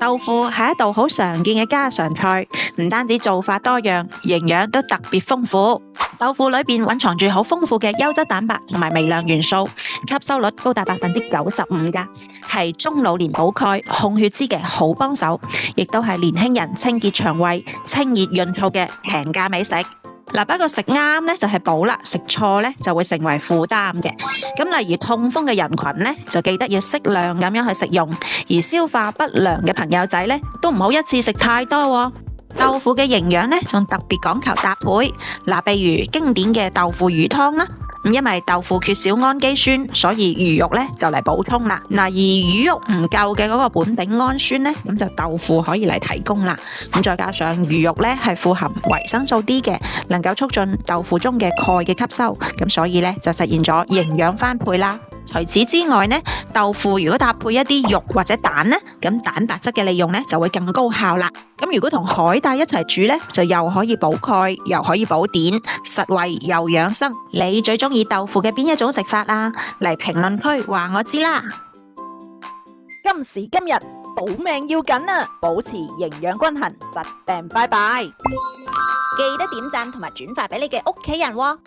豆腐係一道好常見嘅家常菜，唔單止做法多樣，營養都特別豐富。豆腐裏邊蘊藏住好豐富嘅優質蛋白同埋微量元素，吸收率高達95%噶，係中老年補鈣、控血脂嘅好幫手，亦都係年輕人清潔腸胃、清熱潤燥嘅平價美食。不過食啱呢就係補啦，食錯呢就會成為負擔嘅。咁例如痛風嘅人群呢，就記得要適量咁樣去食用，而消化不良嘅朋友仔呢，都唔好一次食太多喎。豆腐嘅營養呢，仲特別講求搭配。譬如經典嘅豆腐魚湯啦，因為豆腐缺少氨基酸，所以魚肉呢就嚟補充啦。而魚肉唔夠嘅嗰個苯丙氨酸呢，咁就豆腐可以嚟提供啦。咁再加上魚肉呢係富含維生素 D 嘅，能夠促進豆腐中嘅鈣嘅吸收，咁所以呢就實現咗營養翻倍啦。除此之外呢，豆腐如果搭配一啲肉或者蛋呢，咁蛋白質嘅利用呢就會更高效啦。咁如果同海帶一齊煮呢，就又可以補鈣，又可以補碘，實惠又養生。你最中意豆腐嘅邊一種食法啊？嚟評論區話我知啦。今時今日保命要緊啊，保持營養均衡，疾病拜拜。記得點讚同埋轉發俾你嘅屋企人喎。